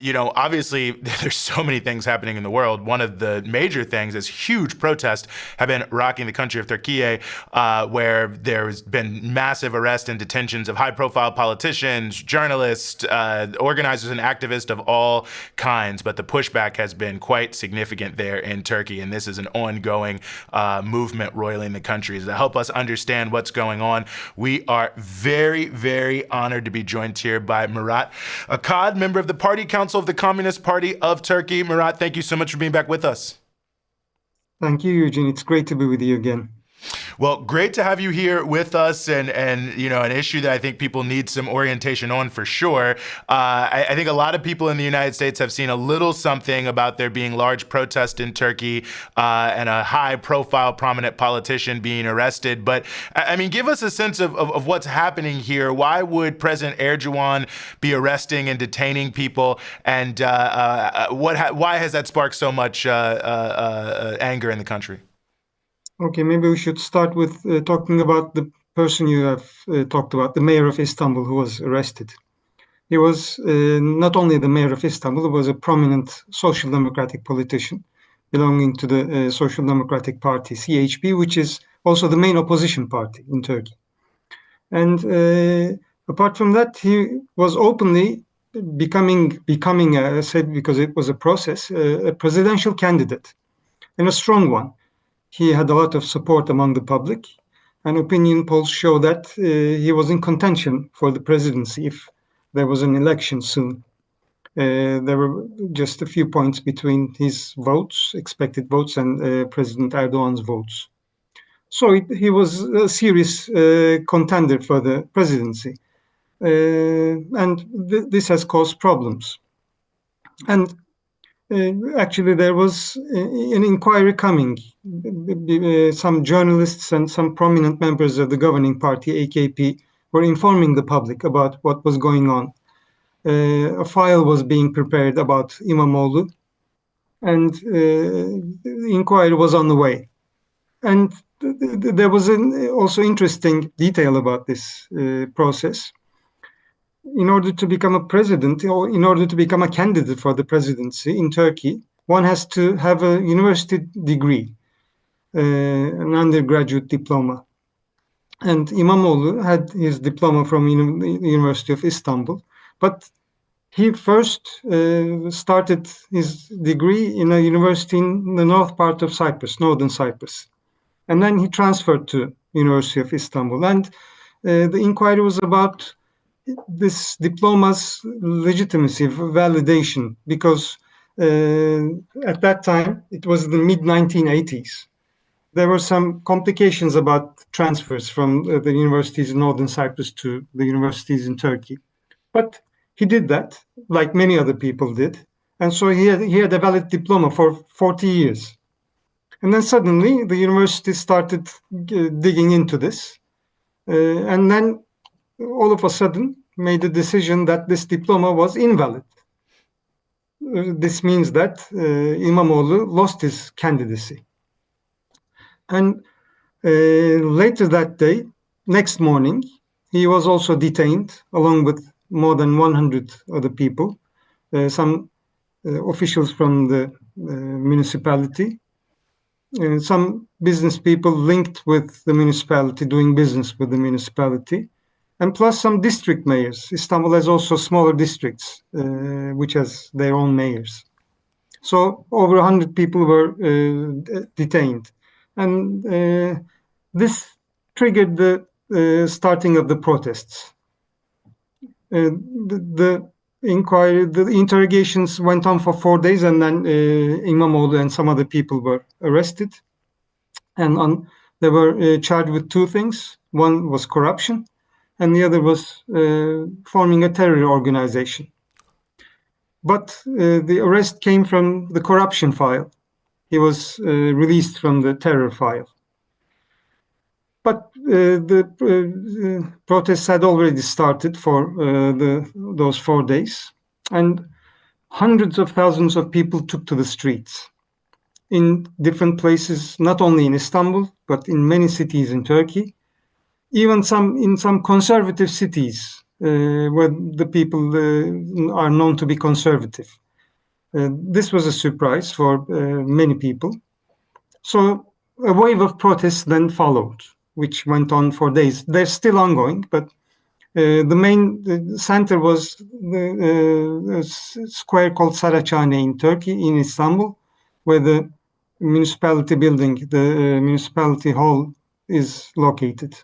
Obviously, there's so many things happening in the world. One of the major things is huge protests have been rocking the country of Turkey, where there's been massive arrests and detentions of high-profile politicians, journalists, organizers, and activists of all kinds. But the pushback has been quite significant there in Turkey, and this is an ongoing movement roiling the country. To help us understand what's going on, we are very, very honored to be joined here by Murat Akad, member of the Party Council of the Communist Party of Turkey. Murat, thank you so much for being back with us. Thank you, Eugene. It's great to be with you again. Well, great to have you here with us, and an issue that I think people need some orientation on for sure. I think a lot of people in the United States have seen a little something about there being large protests in Turkey and a high-profile, prominent politician being arrested. But I mean, give us a sense of what's happening here. Why would President Erdogan be arresting and detaining people, and why has that sparked so much anger in the country? Okay, maybe we should start with talking about the person you have talked about, the mayor of Istanbul, who was arrested. He was not only the mayor of Istanbul, he was a prominent social democratic politician belonging to the Social Democratic Party, CHP, which is also the main opposition party in Turkey. And apart from that, he was openly becoming, I said because it was a process, a presidential candidate, and a strong one. He had a lot of support among the public, and opinion polls show that he was in contention for the presidency if there was an election soon. There were just a few points between his votes, expected votes, and President Erdogan's votes. So he was a serious contender for the presidency. And this has caused problems. And actually, there was an inquiry coming. Some journalists and some prominent members of the governing party, AKP, were informing the public about what was going on. A file was being prepared about Imamoglu, and the inquiry was on the way. And there was an also interesting detail about this process. In order to become a president, or in order to become a candidate for the presidency in Turkey, one has to have a university degree, an undergraduate diploma. And Imamoglu had his diploma from the University of Istanbul, but he first started his degree in a university in the north part of Cyprus, northern Cyprus. And then he transferred to University of Istanbul. And the inquiry was about this diploma's legitimacy, validation, because at that time, it was the mid-1980s. There were some complications about transfers from the universities in northern Cyprus to the universities in Turkey. But he did that, like many other people did. And so he had a valid diploma for 40 years. And then suddenly, the university started digging into this. And then all of a sudden made a decision that this diploma was invalid. This means that Imamoglu lost his candidacy. And later that day, next morning, he was also detained along with more than 100 other people, some officials from the municipality, some business people linked with the municipality, doing business with the municipality, and plus some district mayors. Istanbul has also smaller districts, which has their own mayors. So over 100 people were detained. And this triggered the starting of the protests. The interrogations went on for 4 days, and then Imamoglu and some other people were arrested. And they were charged with two things. One was corruption, and the other was forming a terror organization. But the arrest came from the corruption file. He was released from the terror file. But the protests had already started for those 4 days, and hundreds of thousands of people took to the streets in different places, not only in Istanbul, but in many cities in Turkey. Even in some conservative cities, where the people are known to be conservative. This was a surprise for many people. So a wave of protests then followed, which went on for days. They're still ongoing, but the main center was the square called Saraçhane in Turkey, in Istanbul, where the municipality building, the municipality hall, is located.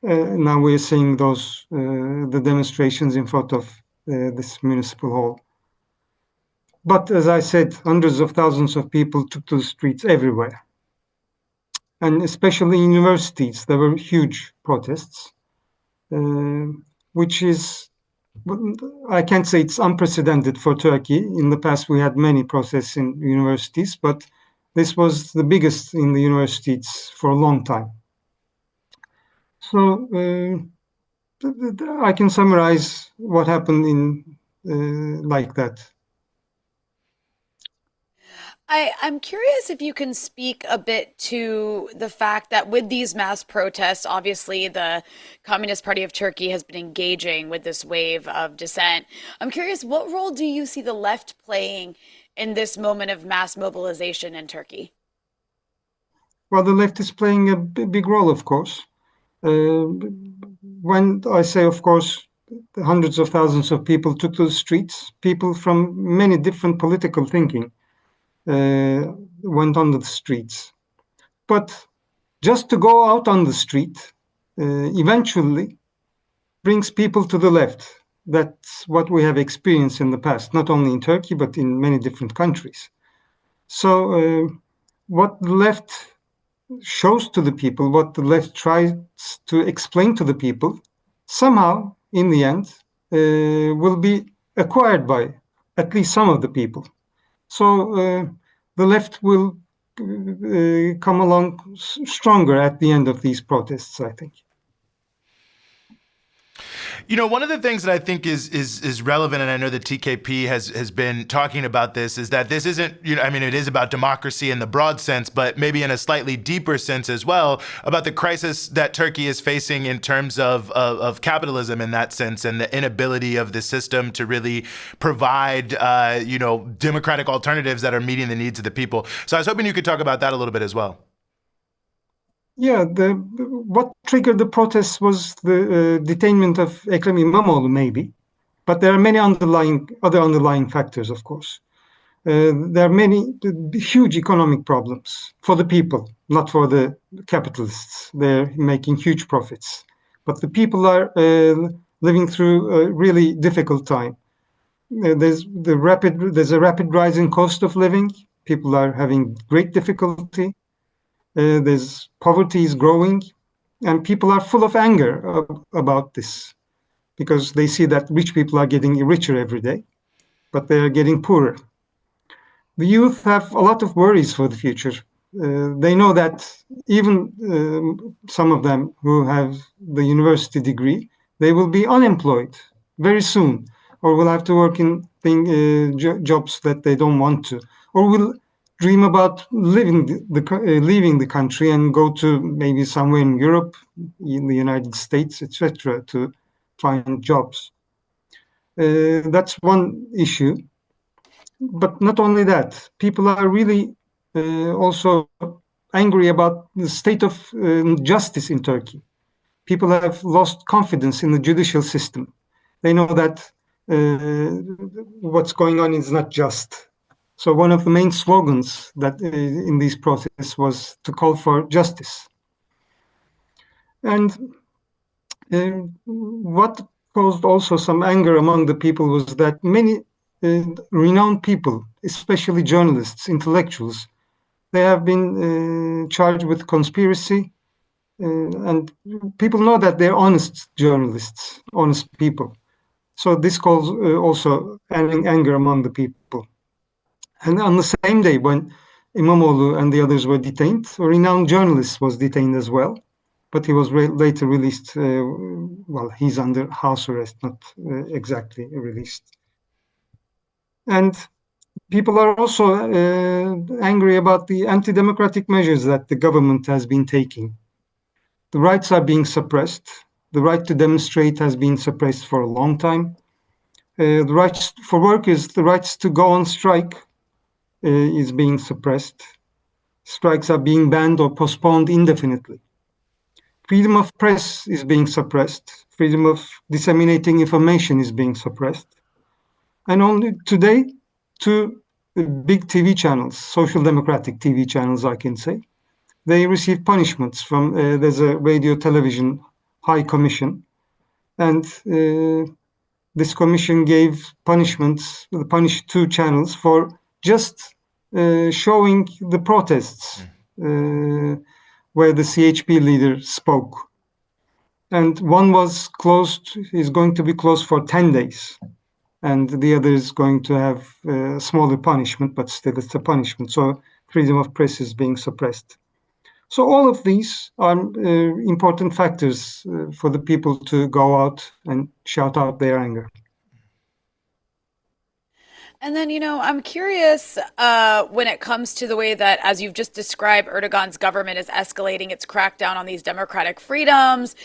Now we're seeing the demonstrations in front of this municipal hall. But as I said, hundreds of thousands of people took to the streets everywhere. And especially in universities, there were huge protests, which is, I can't say it's unprecedented for Turkey. In the past, we had many protests in universities, but this was the biggest in the universities for a long time. So I can summarize what happened in like that. I'm curious if you can speak a bit to the fact that with these mass protests, obviously the Communist Party of Turkey has been engaging with this wave of dissent. I'm curious, what role do you see the left playing in this moment of mass mobilization in Turkey? Well, the left is playing a big role, of course. When I say, of course, hundreds of thousands of people took to the streets, people from many different political thinking went on the streets. But just to go out on the street eventually brings people to the left. That's what we have experienced in the past, not only in Turkey, but in many different countries. So what the left shows to the people, what the left tries to explain to the people, somehow, in the end, will be acquired by at least some of the people. So the left will come along stronger at the end of these protests, I think. You know, one of the things that I think is relevant, and I know that TKP has been talking about this, is that this isn't, I mean, it is about democracy in the broad sense, but maybe in a slightly deeper sense as well, about the crisis that Turkey is facing in terms of capitalism in that sense, and the inability of the system to really provide, democratic alternatives that are meeting the needs of the people. So I was hoping you could talk about that a little bit as well. Yeah, what triggered the protests was the detainment of Ekrem Imamoglu, maybe, but there are many other underlying factors, of course. There are many huge economic problems for the people, not for the capitalists. They're making huge profits, but the people are living through a really difficult time. There's a rapid rise in cost of living. People are having great difficulty. There's poverty is growing, and people are full of anger about this because they see that rich people are getting richer every day, but they are getting poorer. The youth have a lot of worries for the future. They know that even some of them who have the university degree, they will be unemployed very soon, or will have to work in jobs that they don't want to, or will dream about leaving the country and go to maybe somewhere in Europe, in the United States, etc., to find jobs. That's one issue. But not only that, people are really also angry about the state of justice in Turkey. People have lost confidence in the judicial system. They know that what's going on is not just. So one of the main slogans that in these protests was to call for justice. And what caused also some anger among the people was that many renowned people, especially journalists, intellectuals, they have been charged with conspiracy. And people know that they're honest journalists, honest people. So this caused also anger among the people. And on the same day when Imamoglu and the others were detained, a renowned journalist was detained as well, but he was later released. Well, he's under house arrest, not exactly released. And people are also angry about the anti-democratic measures that the government has been taking. The rights are being suppressed. The right to demonstrate has been suppressed for a long time. The rights for workers, the rights to go on strike is being suppressed. Strikes are being banned or postponed indefinitely. Freedom of press is being suppressed. Freedom of disseminating information is being suppressed. And only today, two big TV channels, social democratic TV channels, I can say, they receive punishments from, there's a radio television high commission. And this commission gave punishments, punished two channels for just showing the protests where the CHP leader spoke. And one was closed, is going to be closed for 10 days. And the other is going to have a smaller punishment, but still it's a punishment. So freedom of press is being suppressed. So all of these are important factors for the people to go out and shout out their anger. And then, I'm curious when it comes to the way that, as you've just described, Erdogan's government is escalating its crackdown on these democratic freedoms,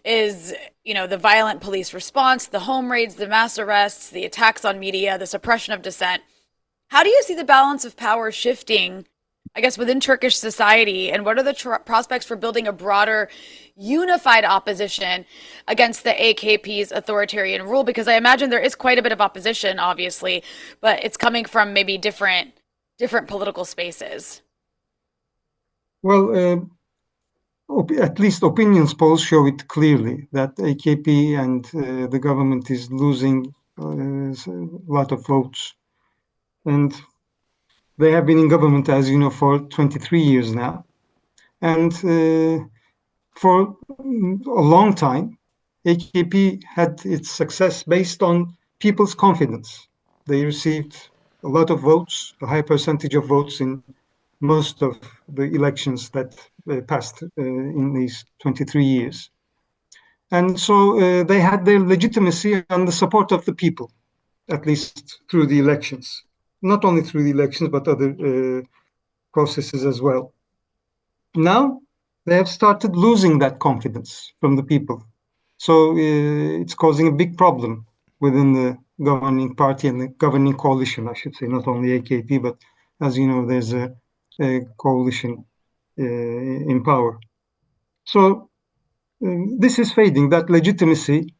is, the violent police response, the home raids, the mass arrests, the attacks on media, the suppression of dissent. How do you see the balance of power shifting, I guess, within Turkish society? And what are the prospects for building a broader, unified opposition against the AKP's authoritarian rule? Because I imagine there is quite a bit of opposition, obviously, but it's coming from maybe different political spaces. Well, at least opinions polls show it clearly that AKP and the government is losing a lot of votes. And they have been in government, as you know, for 23 years now. And for a long time, AKP had its success based on people's confidence. They received a lot of votes, a high percentage of votes in most of the elections that passed in these 23 years. And so they had their legitimacy and the support of the people, at least through the elections. Not only through the elections, but other processes as well. Now, they have started losing that confidence from the people. So it's causing a big problem within the governing party and the governing coalition, I should say, not only AKP, but as you know, there's a coalition in power. So this is fading. That legitimacy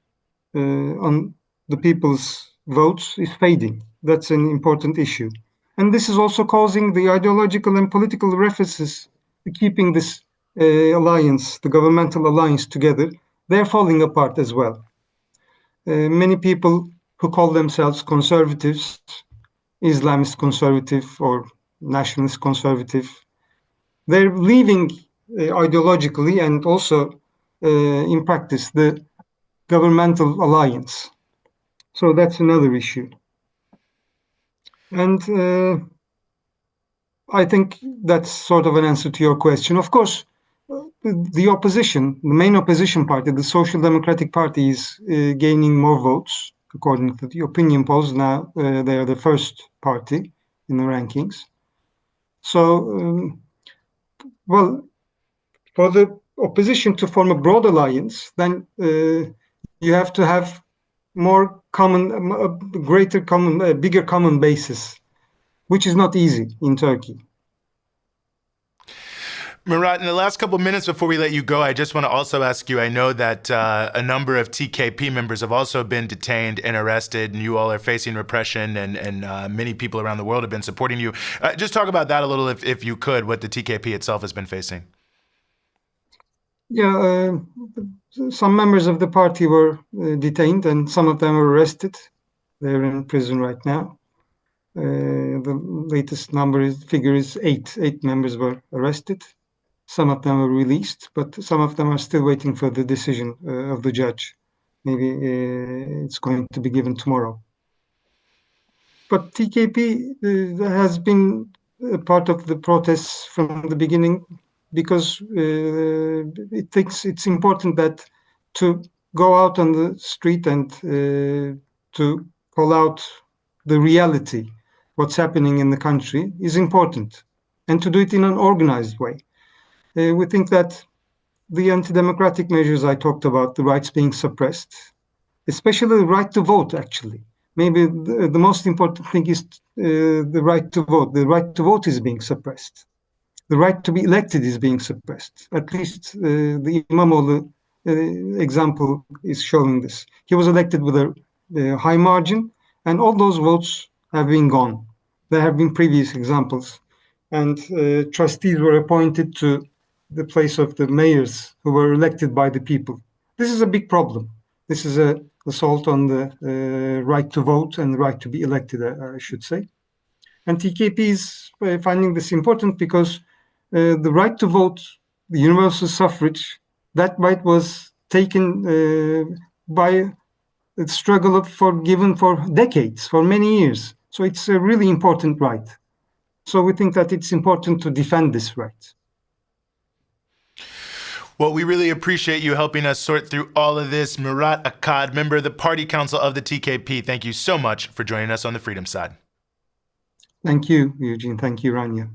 on the people's votes is fading. That's an important issue. And this is also causing the ideological and political references to keeping this alliance, the governmental alliance together, they're falling apart as well. Many people who call themselves conservatives, Islamist conservative or nationalist conservative, they're leaving ideologically and also in practice the governmental alliance. So that's another issue. And I think that's sort of an answer to your question. Of course, the opposition, the main opposition party, the Social Democratic Party, is gaining more votes, according to the opinion polls. Now they are the first party in the rankings. So, well, for the opposition to form a broad alliance, then you have to have more common, greater common, bigger common basis, which is not easy in Turkey. Murat, in the last couple of minutes before we let you go, I just want to also ask you, I know that a number of TKP members have also been detained and arrested, and you all are facing repression, and many people around the world have been supporting you. Just talk about that a little, if you could, what the TKP itself has been facing. Yeah, some members of the party were detained, and some of them were arrested. They're in prison right now. The latest figure is 8. 8 members were arrested. Some of them were released, but some of them are still waiting for the decision of the judge. Maybe it's going to be given tomorrow. But TKP has been a part of the protests from the beginning because it thinks it's important that to go out on the street and to call out the reality, what's happening in the country, is important, and to do it in an organized way. We think that the anti-democratic measures I talked about, the rights being suppressed, especially the right to vote, actually. Maybe the most important thing is the right to vote. The right to vote is being suppressed. The right to be elected is being suppressed. At least the Imamoglu example is showing this. He was elected with a high margin, and all those votes have been gone. There have been previous examples, and trustees were appointed to the place of the mayors who were elected by the people. This is a big problem. This is an assault on the right to vote and the right to be elected, I should say. And TKP is finding this important because the right to vote, the universal suffrage, that right was taken by the struggle given for decades, for many years. So it's a really important right. So we think that it's important to defend this right. Well, we really appreciate you helping us sort through all of this. Murat Akad, member of the Party Council of the TKP, thank you so much for joining us on the Freedom Side. Thank you, Eugene. Thank you, Rania.